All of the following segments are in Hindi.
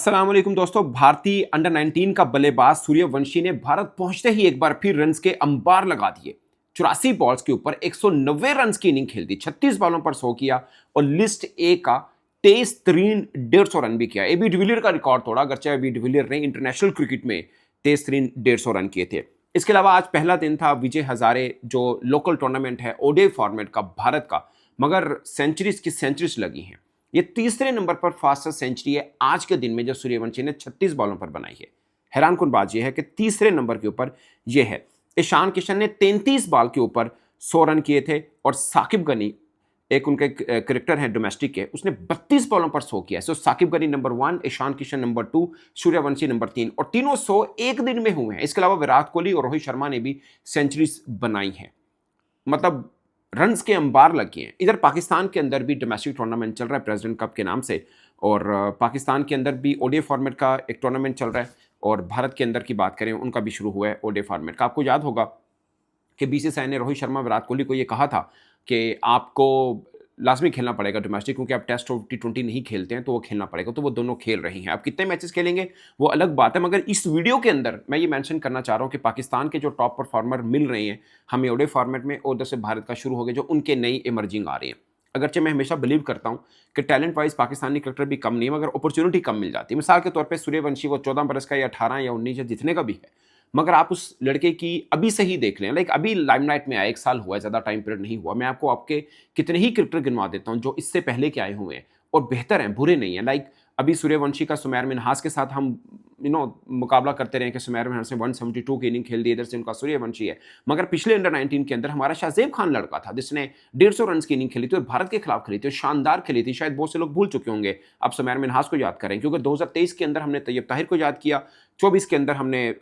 अस्सलाम वालेकुम दोस्तों। भारतीय अंडर 19 का बल्लेबाज सूर्यवंशी ने भारत पहुंचते ही एक बार फिर रन्स के अंबार लगा दिए। 84 बॉल्स के ऊपर 190 रन्स की इनिंग खेल दी, 36 बॉलों पर 100 किया और लिस्ट ए का तेज तरीन 150 रन भी किया। एबी डिविलियर का रिकॉर्ड तोड़ा, अगरचे एबी डिविलियर ने इंटरनेशनल क्रिकेट में तेज तरीन 150 रन किए थे। इसके अलावा आज पहला दिन था विजय हजारे जो लोकल टूर्नामेंट है ओडीआई फॉर्मेट का भारत का, मगर सेंचुरीज की सेंचुरीज लगी हैं। ये तीसरे नंबर पर फास्टेस्ट सेंचुरी है आज के दिन में जो सूर्यवंशी ने 36 बॉलों पर बनाई है। हैरानकुन बात यह है कि तीसरे नंबर के ऊपर यह है। ईशान किशन ने 33 बॉल के ऊपर 100 रन किए थे और साकिब गनी, एक उनके क्रिकेटर हैं डोमेस्टिक के, उसने 32 बॉलों पर 100 किया। So Sakib Gani number 1, Ishan Kishan number 2, Suryavanshi number 3 और तीनों 100 एक दिन में हुए हैं। इसके अलावा विराट कोहली और रोहित शर्मा ने भी सेंचुरीज बनाई हैं। मतलब रन्स के अंबार लगे हैं। इधर पाकिस्तान के अंदर भी डोमेस्टिक टूर्नामेंट चल रहा है प्रेसिडेंट कप के नाम से, और पाकिस्तान के अंदर भी ओडीआई फॉर्मेट का एक टूर्नामेंट चल रहा है। और भारत के अंदर की बात करें, उनका भी शुरू हुआ है ओडीआई फॉर्मेट का। आपको याद होगा कि बीसीसीआई ने रोहित शर्मा, विराट कोहली को ये कहा था कि आपको लाजमी खेलना पड़ेगा डोमेस्टिक, क्योंकि आप टेस्ट और टी20 नहीं खेलते हैं तो वो खेलना पड़ेगा। तो वो दोनों खेल रही हैं। अब कितने मैचेस खेलेंगे वो अलग बात है, मगर इस वीडियो के अंदर मैं ये मेंशन करना चाह रहा हूँ कि पाकिस्तान के जो टॉप परफॉर्मर मिल रहे हैं हमें ओडीआई फॉर्मेट में, और उधर से भारत का शुरू हो गया जो उनके नई इमर्जिंग आ रही है। अगरचे मैं हमेशा बिलीव करता हूँ कि टैलेंट वाइज पाकिस्तानी क्रिकेटर भी कम नहीं है, मगर अपॉर्चुनिटी कम मिल जाती है। मिसाल के तौर पर सूर्यवंशी, वो 14 बरस का या 18 या 19 या जितने का भी है, मगर आप उस लड़के की अभी से ही देख लें, लाइक अभी लाइमलाइट में आया, 1 साल हुआ है, ज़्यादा टाइम पीरियड नहीं हुआ। मैं आपको आपके कितने ही क्रिकेटर गिनवा देता हूँ जो इससे पहले के आए हुए हैं और बेहतर हैं, बुरे नहीं हैं। लाइक अभी सूर्यवंशी का सुमेर मिन्हास के साथ हम मुकाबला करते रहे कि सुमेर मिन्हास ने 172 की इनिंग खेल दी, इधर से उनका सूर्यवंशी है। मगर पिछले अंडर 19 के अंदर हमारा शाहजेब खान लड़का था जिसने 150 रन की इनिंग खेली थी और भारत के खिलाफ खेली थी, शानदार खेली थी। शायद बहुत से लोग भूल चुके होंगे, अब सुमेर मिन्हास को याद करें, क्योंकि 2023 के अंदर हमने तैयब ताहिर को याद किया, 24 के अंदर हमने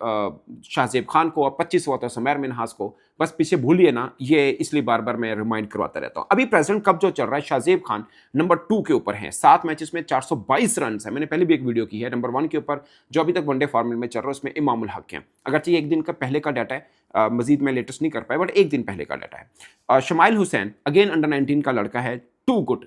शाहजेब खान को, और 25 हुआ था सुमेर मिन्हास को। बस पीछे भूलिए ना, ये इसलिए बार बार मैं रिमाइंड करवाता रहता हूं। अभी प्रेसिडेंट कप जो चल रहा है, शाहजेब खान नंबर 2 के ऊपर है, 7 मैचेस में 422 रन है। मैंने पहले भी एक वीडियो की है। नंबर 1 के ऊपर जो अभी तक वनडे फॉर्मेट में चल रहा है उसमें इमामुल हक है। अगरचे एक दिन का पहले का डाटा है, मजीद मैं लेटेस्ट नहीं कर पाया, बट एक दिन पहले का डाटा है। शमाइल हुसैन अगेन अंडर 19 का लड़का है, टू गुड,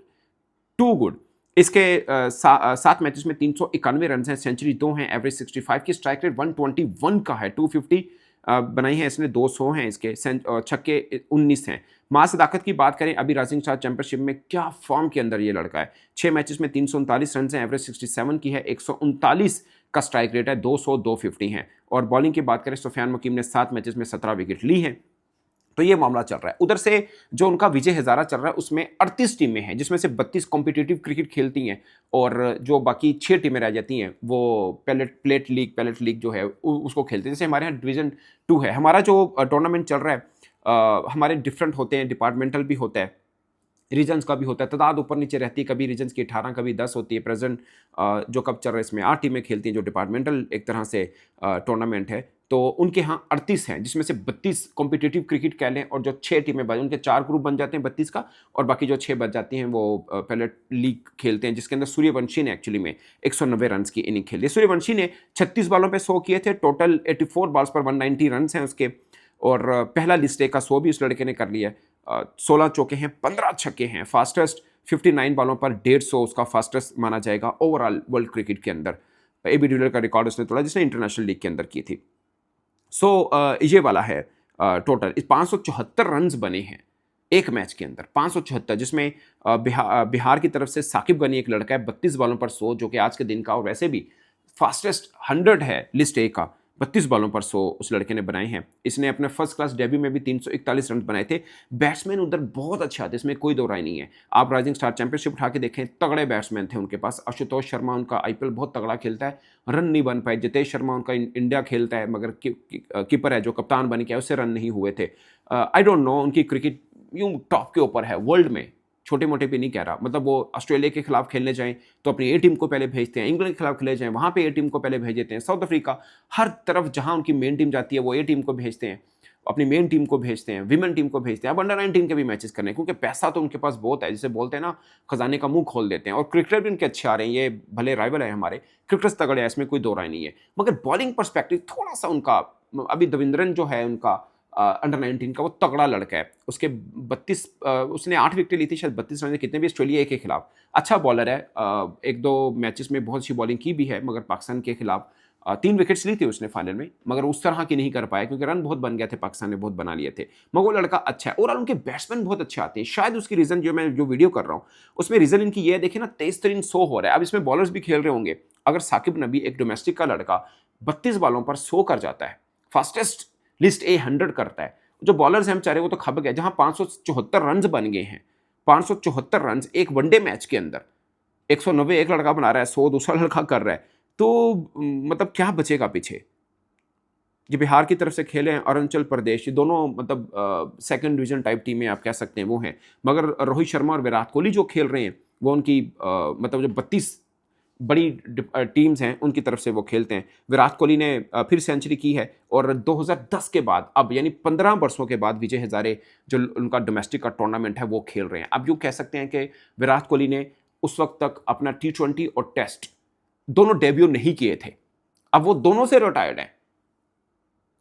टू गुड। इसके 7 मैचेस में 391 रन हैं, सेंचुरी 2 हैं, एवरेज 65 की, स्ट्राइक रेट 121 का है, 250 बनाई है इसने, 200 हैं इसके, छक्के 19 हैं। मां सदाकत की बात करें, अभी राइजिंग स्टार चैंपियनशिप में क्या फॉर्म के अंदर ये लड़का है। 6 मैचेस में 339 रन हैं, एवरेज 67 की है, 139 का स्ट्राइक रेट है, 200 250 हैं। और बॉलिंग की बात करें, सुफियान मुकीम ने 7 मैचेस में 17 विकेट ली हैं। तो ये मामला चल रहा है। उधर से जो उनका विजय हजारा चल रहा है उसमें 38 टीमें हैं, जिसमें से 32 कॉम्पिटिटिव क्रिकेट खेलती हैं, और जो बाकी 6 टीमें रह जाती हैं वो पैलेट लीग जो है उसको खेलते हैं। जैसे हमारे यहाँ डिवीजन 2 है। हमारा जो टूर्नामेंट चल रहा है, हमारे डिफरेंट होते हैं, डिपार्टमेंटल भी होता है, रीजन्स का भी होता है, तादाद ऊपर नीचे रहती है, कभी रीजन्स की 18, कभी 10 होती है। प्रेजेंट जो कप चल रहा है इसमें 8 टीमें खेलती हैं, जो डिपार्टमेंटल एक तरह से टूर्नामेंट है। तो उनके यहाँ 38 हैं, जिसमें से 32 कॉम्पिटिटिव क्रिकेट कह लें, और जो 6 टीमें बच, उनके 4 ग्रुप बन जाते हैं 32 का, और बाकी जो 6 बच जाती हैं वो पैलेट लीग खेलते हैं, जिसके अंदर सूर्यवंशी ने एक्चुअली में 190 रन की इनिंग खेली। सूर्यवंशी ने 36 बॉलों पर 100 किए थे, टोटल 84 बॉल्स पर 190 रन हैं उसके, और पहला लिस्ट ए का 100 भी उस लड़के ने कर लिया है। 16 चौके हैं, 15 छक्के हैं, फास्टेस्ट 59 बॉलों पर 150 उसका फास्टेस्ट माना जाएगा ओवरऑल वर्ल्ड क्रिकेट के अंदर। एबी डिविलियर का रिकॉर्ड उसने तोड़ा जिसने इंटरनेशनल लीग के अंदर की थी। सो ये वाला है टोटल 574 रन बने हैं एक मैच के अंदर, 574, जिसमें बिहार की तरफ से साकिब गनी एक लड़का है, 32 बॉलों पर 100, जो कि आज के दिन का और वैसे भी फास्टेस्ट 100 है लिस्ट ए का। 32 बॉलों पर 100 उस लड़के ने बनाए हैं। इसने अपने फर्स्ट क्लास डेब्यू में भी 341 रन बनाए थे। बैट्समैन उधर बहुत अच्छा था, इसमें कोई दो राय नहीं है। आप राइजिंग स्टार चैंपियनशिप उठा के देखें, तगड़े बैट्समैन थे उनके पास। आशुतोष शर्मा उनका आईपीएल बहुत तगड़ा खेलता है, रन नहीं बन पाए। जितेश शर्मा उनका इंडिया खेलता है, मगर कीपर है जो कप्तान बन के, उससे रन नहीं हुए थे। आई डोंट नो, उनकी क्रिकेट यूं टॉप के ऊपर है वर्ल्ड में, छोटे मोटे पे नहीं कह रहा। मतलब वो ऑस्ट्रेलिया के खिलाफ खेलने जाएं तो अपनी ए टीम को पहले भेजते हैं, इंग्लैंड के खिलाफ खेले जाएं वहाँ पे ए टीम को पहले भेज देते हैं, साउथ अफ्रीका, हर तरफ जहाँ उनकी मेन टीम जाती है वो ए टीम को भेजते हैं, अपनी मेन टीम को भेजते हैं, विमेन टीम को भेजते हैं। अब अंडर 19 के भी मैचेस करने, क्योंकि पैसा तो उनके पास बहुत है, जिसे बोलते हैं ना, खजाने का मुंह खोल देते हैं। और क्रिकेटर भी उनके अच्छे आ रहे हैं, ये भले राइवल है हमारे, क्रिकेटर्स तगड़े हैं, इसमें कोई दो राय नहीं है। मगर बॉलिंग परस्पेक्टिव थोड़ा सा उनका, अभी दविंद्रन जो है उनका अंडर 19 का, वो तगड़ा लड़का है। उसके 32 उसने 8 विकेट ली थी शायद 32 रन, कितने भी ऑस्ट्रेलिया के खिलाफ। अच्छा बॉलर है, 1-2 मैचेस में बहुत सी बॉलिंग की भी है, मगर पाकिस्तान के खिलाफ 3 विकेट्स ली थी उसने फाइनल में, मगर उस तरह की नहीं कर पाया क्योंकि रन बहुत बन गए थे, पाकिस्तान ने बहुत बना लिए थे। मगर वो लड़का अच्छा है, और उनके बैट्समैन बहुत अच्छे आते हैं। शायद उसकी रीज़न, जो मैं जो वीडियो कर रहा हूँ उसमें रीज़न इनकी ये है, देखिए ना 23 100 हो रहा है। अब इसमें बॉलर्स भी खेल रहे होंगे। अगर साकिब नबी, एक डोमेस्टिक का लड़का, 32 बॉलों पर 100 कर जाता है, फास्टेस्ट लिस्ट ए 100 करता है, जो बॉलर्स हैं बेचारे वो तो खप गए। जहां 574 रन बन गए हैं, 574 रन एक वनडे मैच के अंदर, 190 एक लड़का बना रहा है, 100 दूसरा लड़का कर रहा है, तो मतलब क्या बचेगा पीछे। ये बिहार की तरफ से खेले हैं, अरुणाचल प्रदेश, ये दोनों मतलब सेकंड डिवीजन टाइप टीमें आप कह सकते हैं वो हैं। मगर रोहित शर्मा और विराट कोहली जो खेल रहे हैं वो उनकी मतलब जो 32 बड़ी टीम्स हैं उनकी तरफ से वो खेलते हैं। विराट कोहली ने फिर सेंचुरी की है, और 2010 के बाद, अब यानी 15 वर्षों के बाद विजय हजारे जो उनका डोमेस्टिक का टूर्नामेंट है वो खेल रहे हैं। अब यूँ कह सकते हैं कि विराट कोहली ने उस वक्त तक अपना T20 और टेस्ट दोनों डेब्यू नहीं किए थे, अब वो दोनों से रिटायर्ड हैं।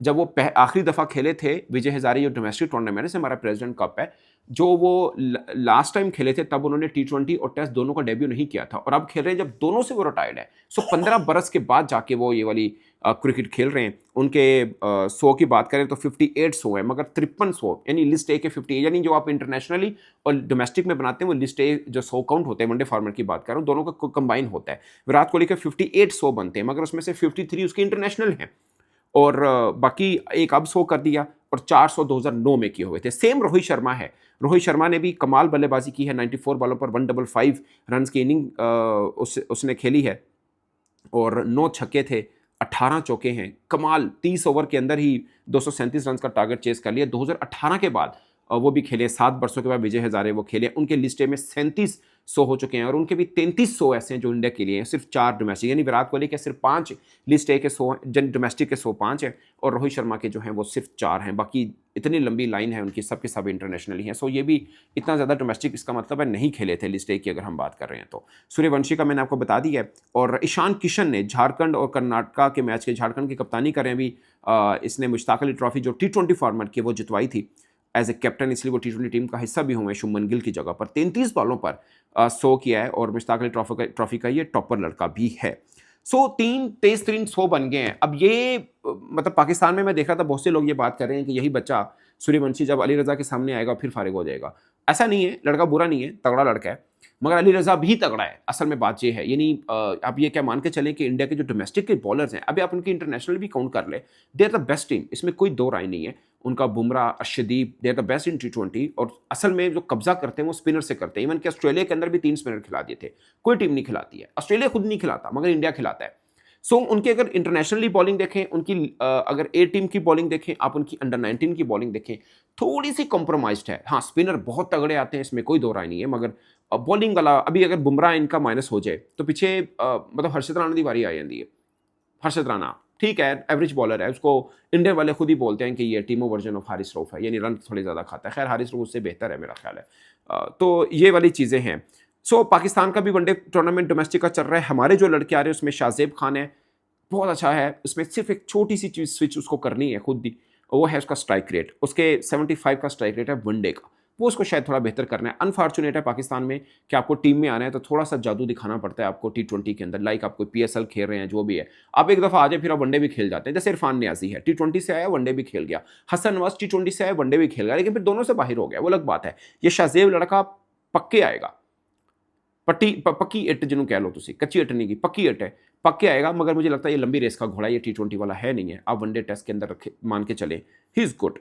जब वो आखिरी दफ़ा खेले थे विजय हजारे, जो डोमेस्टिक टूर्नामेंट से हमारा प्रेसिडेंट कप है, जो वो लास्ट टाइम खेले थे, तब उन्होंने T20 और टेस्ट दोनों का डेब्यू नहीं किया था, और अब खेल रहे हैं जब दोनों से वो रिटायर्ड है। सो 15 बरस के बाद जाके वो ये वाली क्रिकेट खेल रहे हैं। उनके 100 की बात करें तो 58 100 है, मगर 53 100 यानी लिस्ट ए के 58, यानी जो आप इंटरनेशनली और डोमेस्टिक में बनाते हैं वो लिस्ट ए जो 100 काउंट होते हैं, वनडे फॉर्मेट की बात कर रहा हूँ, दोनों का कंबाइन होता है। विराट कोहली के 58 100 बनते हैं, मगर उसमें से 53 उसके इंटरनेशनल हैं, और बाकी एक अब 100 कर दिया, और 400 2009 में किए हुए थे। सेम रोहित शर्मा है, रोहित शर्मा ने भी कमाल बल्लेबाजी की है, 94 बॉलों पर 155 रन की इनिंग उसने खेली है, और 9 छक्के थे, 18 चौके हैं, कमाल। 30 ओवर के अंदर ही 237 रन का टारगेट चेस कर लिया। 2018 के बाद वो भी खेले, 7 वर्षों के बाद विजय हजारे वो खेले, उनके लिस्टे में 37 100 हो चुके हैं, और उनके भी 33 100 ऐसे हैं जो इंडिया के लिए हैं, सिर्फ 4 डोमेस्टिक, यानी विराट कोहली के सिर्फ 5 लिस्ट ए के 100 जन डोमेस्टिक के 100 5 हैं, और रोहित शर्मा के जो हैं वो सिर्फ 4 हैं। बाकी इतनी लंबी लाइन है उनकी, सब के सब इंटरनेशनली हैं। सो ये भी इतना ज़्यादा डोमेस्टिक, इसका मतलब है नहीं खेले थे लिस्ट ए की अगर हम बात कर रहे हैं तो। सूर्यवंशी का मैंने आपको बता दिया है, और ईशान किशन ने झारखंड और कर्नाटका के मैच के, झारखंड की कप्तानी करें अभी, इसने मुश्ताक अली ट्रॉफी जो T20 फॉर्मेट की वो जितवाई थी एज ए कैप्टन, इसलिए वो T20 टीम का हिस्सा भी हुए शुभमन गिल की जगह पर। 33 बॉलों पर 100 किया है, और मुश्ताक अली ट्रॉफी का ये टॉपर लड़का भी है। सो 3 100 बन गए हैं। अब ये मतलब पाकिस्तान में मैं देख रहा था बहुत से लोग ये बात कर रहे हैं कि यही बच्चा सूर्यवंशी जब अली रजा के सामने आएगा फिर फारिग हो जाएगा। ऐसा नहीं है, लड़का बुरा नहीं है, तगड़ा लड़का है, मगर अली रजा भी तगड़ा है। असल में बात ये है, यानी आप ये क्या मान के चलें कि इंडिया के जो डोमेस्टिक के बॉलर्स हैं, अभी आप उनकी इंटरनेशनल भी काउंट कर ले, they are the best team, इसमें कोई दो राय नहीं है। उनका Bumrah, Arshdeep, they are the best in T20, और असल में जो कब्जा करते हैं वो स्पिनर से करते हैं। इवन कि ऑस्ट्रेलिया के अंदर भी 3 स्पिनर खिला दिए थे, कोई टीम नहीं खिलाती है, ऑस्ट्रेलिया खुद नहीं खिलाता मगर इंडिया खिलाता है। सो उनकी अगर इंटरनेशनली बॉलिंग देखें, उनकी अगर ए टीम की बॉलिंग देखें, आप उनकी अंडर 19 की बॉलिंग देखें, थोड़ी सी कॉम्प्रोमाइज्ड है। हाँ, स्पिनर बहुत तगड़े आते हैं, इसमें कोई दो राय नहीं है, मगर बॉलिंग वाला अभी अगर बुमराह इनका माइनस हो जाए तो पीछे मतलब हर्षद राणा की बारी आ जाती है। हर्षद राणा ठीक है, एवरेज बॉलर है, उसको इंडियन वाले खुद ही बोलते हैं कि ये टीमो वर्जन ऑफ हारिस रऊफ है, यानी रन थोड़े ज़्यादा खाता है। खैर हारिस रऊफ उससे बेहतर है मेरा ख्याल है। तो ये वाली चीज़ें हैं। सो पाकिस्तान का भी वनडे टूर्नामेंट डोमेस्टिक का चल रहा है। हमारे जो लड़के आ रहे हैं उसमें शाहजेब खान है, बहुत अच्छा है। उसमें सिर्फ एक छोटी सी चीज़ स्विच उसको करनी है खुद ही, वो है उसका स्ट्राइक रेट। उसके 75 का स्ट्राइक रेट है वनडे का, वो उसको शायद थोड़ा बेहतर करना है। अनफॉर्चुनेट है पाकिस्तान में कि आपको टीम में आना है तो थोड़ा सा जादू दिखाना पड़ता है आपको T20 के अंदर। लाइक आप कोई PSL खेल रहे हैं, जो भी है, आप एक दफ़ा आ जाए फिर आप वनडे भी खेल जाते हैं। जैसे इरफान नियाजी है, T20 से आया वनडे भी खेल गया, हसन नवाज T20 से आया वनडे भी खेल गया, लेकिन फिर दोनों से बाहर हो गया, वो अलग बात है। ये शाहजेब लड़का पक्के आएगा, पक्की इट जिन्हों कह लो तुसी, कच्ची इट नहीं की, पक्की इट है, पक्के आएगा। मगर मुझे लगता है ये लंबी रेस का घोड़ा, ये T20 वाला है नहीं है। आप वनडे टेस्ट के अंदर रखे मान के चले, ही इज़ गुड।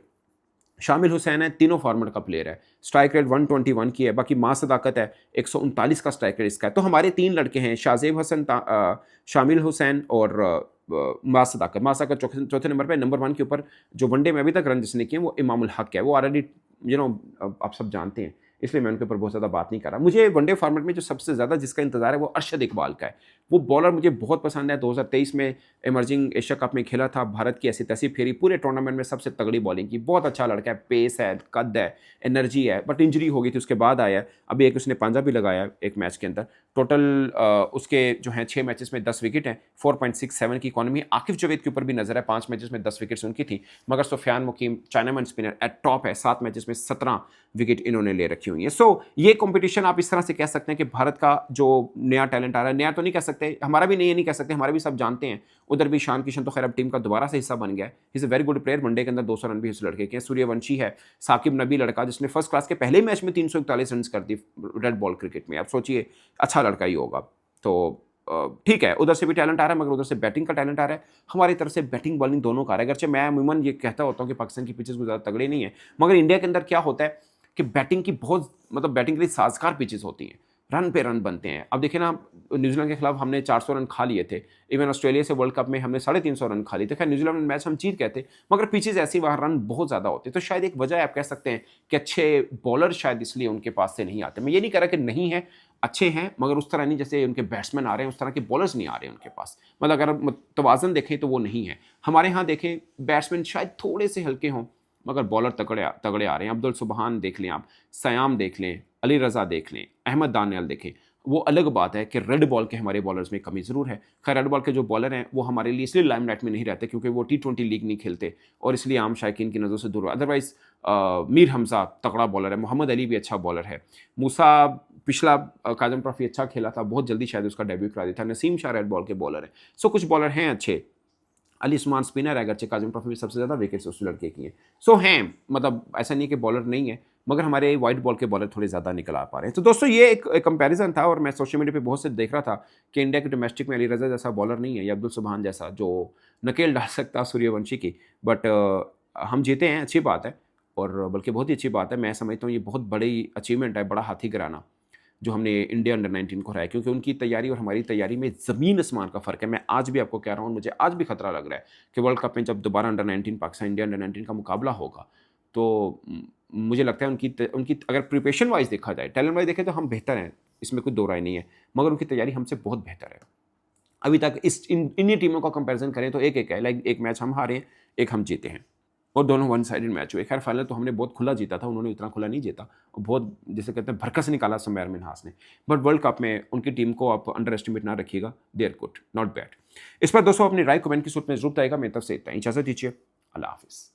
शामिल हुसैन है, तीनों फॉर्मेट का प्लेयर है, स्ट्राइक रेट 121 की है, बाकी मां सदाकत है 139 का स्ट्राइक रेट इसका है। तो हमारे 3 लड़के हैं, शाहजेब हसन, शामिल हुसैन और मां सदाकत। मां सदाकत चौथे नंबर पे। नंबर 1 के ऊपर जो वनडे में अभी तक रन जिसने किए वो इमामुल हक है, वो ऑलरेडी आप सब जानते हैं इसलिए मैं उनके ऊपर बहुत ज़्यादा बात नहीं कर रहा। मुझे वनडे फॉर्मेट में जो सबसे ज़्यादा जिसका इंतजार है वो अरशद इकबाल का है। वो बॉलर मुझे बहुत पसंद है। 2023 में इमर्जिंग एशिया कप में खेला था, भारत की ऐसी तैसी फेरी, पूरे टूर्नामेंट में सबसे तगड़ी बॉलिंग की। बहुत अच्छा लड़का है, पेस है, कद है, एनर्जी है, बट इंजरी हो गई थी उसके बाद आया है। अभी एक उसने पांजा भी लगाया है एक मैच के अंदर। टोटल उसके जो हैं 6 मैचेस में 10 विकेट हैं, 4.67 की इकॉनमी। आकिफ जावेद के ऊपर भी नजर है, 5 मैचेस में 10 विकेट्स उनकी थी। मगर सुफियान मुकीम चाइनामैन स्पिनर एट टॉप है, 7 मैचेस में 17 विकेट इन्होंने ले रखी हुई है। सो ये कंपटीशन आप इस तरह से कह सकते हैं कि भारत का जो नया टैलेंट आ रहा है, नया तो नहीं कह सकते, हमारा भी नहीं कह सकते, हमारे भी सब जानते हैं। उधर भी ईशान किशन तो खैर अब टीम का दोबारा से हिस्सा बन गया है। Is a very good player, one day के अंदर 200 रन भी इस लड़के के। सूर्यवंशी है, साकिब नबी लड़का जिसने फर्स्ट क्लास के पहले मैच में 341 रन कर दी रेड बॉल क्रिकेट में। आप सोचिए, अच्छा लड़का ही होगा। तो ठीक है, उधर से भी टैलेंट आ रहा है, मगर उधर से बैटिंग का टैलेंट आ रहा है। हमारी तरफ से बैटिंग बॉलिंग दोनों का आ रहा है। अगरचे मैं अमूमन ये कहता होता हूँ कि पाकिस्तान की पिचेस को ज़्यादा तगड़े नहीं है, मगर इंडिया के अंदर क्या होता है कि बैटिंग की बहुत मतलब बैटिंग के लिए साजगार पिचेस होती हैं, रन पे रन बनते हैं। अब देखिए ना, न्यूजीलैंड के खिलाफ हमने 400 रन खा लिए थे। इवन ऑस्ट्रेलिया से वर्ल्ड कप में हमने 350 रन खा लिए थे। खैर न्यूजीलैंड में मैच हम जीत गए थे, मगर पिचेस ऐसी वहाँ रन बहुत ज़्यादा होते हैं। तो शायद एक वजह आप कह सकते हैं कि अच्छे बॉलर शायद इसलिए उनके पास से नहीं आते। मैं ये नहीं कह रहा कि नहीं है, अच्छे हैं, मगर उस तरह नहीं जैसे उनके बैट्समैन आ रहे हैं, उस तरह के बॉलर्स नहीं आ रहे हैं उनके पास। मतलब अगर आप तवाज़न देखें तो वो नहीं है। हमारे यहाँ देखें, बैट्समैन शायद थोड़े से हल्के हों, मगर बॉलर तगड़े तगड़े आ रहे हैं। अब्दुल सुबहान देख लें आप, सयाम देख लें, अली रज़ा देख लें, अहमद दानियाल देखें। वो अलग बात है कि रेड बॉल के हमारे बॉलर्स में कमी ज़रूर है। खैर रेड बॉल के जो बॉलर हैं वो हमारे लिए इसलिए लाइमलाइट में नहीं रहते क्योंकि वो T20 लीग नहीं खेलते और इसलिए आम शायकीन की नज़रों से दूर। अदरवाइज़ मीर हमजा तगड़ा बॉलर है, मोहम्मद अली भी अच्छा बॉलर है, मूसा पिछला काजम ट्रॉफी अच्छा खेला था, बहुत जल्दी शायद उसका डेब्यू करा दिया था। नसीम शाह रेड बॉल के बॉलर हैं। सो कुछ बॉलर हैं अच्छे। अली उस्मान स्पिनर है, अगरचे काजम ट्रॉफी में सबसे ज़्यादा विकेट्स उस लड़के की हैं। सो हैं, मतलब ऐसा नहीं कि बॉलर नहीं है, मगर हमारे वाइट बॉल के बॉलर थोड़े ज़्यादा निकल आ पा रहे हैं। तो दोस्तों ये एक कंपैरिजन था और मैं सोशल मीडिया पे बहुत से देख रहा था कि इंडिया के डोमेस्टिक में अली रज़ा जैसा बॉलर नहीं है या अब्दुल सुबहान जैसा जो नकेल डाल सकता सूर्यवंशी की। बट हम जीते हैं, अच्छी बात है, और बल्कि बहुत ही अच्छी बात है। मैं समझता हूँ ये बहुत बड़ी अचीवमेंट है, बड़ा हाथी गिराना जो हमने इंडिया अंडर 19 को हराया, क्योंकि उनकी तैयारी और हमारी तैयारी में ज़मीन आसमान का फ़र्क है। मैं आज भी आपको कह रहा हूँ, मुझे आज भी खतरा लग रहा है कि वर्ल्ड कप में जब दोबारा अंडर 19 पाकिस्तान इंडिया अंडर 19 का मुकाबला होगा तो मुझे लगता है उनकी अगर प्रिपरेशन वाइज देखा जाए, टैलेंट वाइज देखें तो हम बेहतर हैं, इसमें कोई दो राय नहीं है, मगर उनकी तैयारी हमसे बहुत बेहतर है। अभी तक इन्हीं टीमों का कंपैरिजन करें तो एक एक है, लाइक एक मैच हम हारे हैं, एक हम जीते हैं, और दोनों वन साइडेड मैच हुए। खैर फाइनल तो हमने बहुत खुला जीता था, उन्होंने इतना खुला नहीं जीता, और बहुत जिसे कहते हैं भरकस निकाला समैर मिन्हास ने। बट वर्ल्ड कप में उनकी टीम को आप अंडर एस्टिमेट ना रखिएगा, they are good, not bad. इस पर दोस्तों अपनी राय कमेंट की सूरत में जरूर आएगा। मेरी तरफ से इतना ही, इजाजत दीजिए, अल्लाह हाफिज़।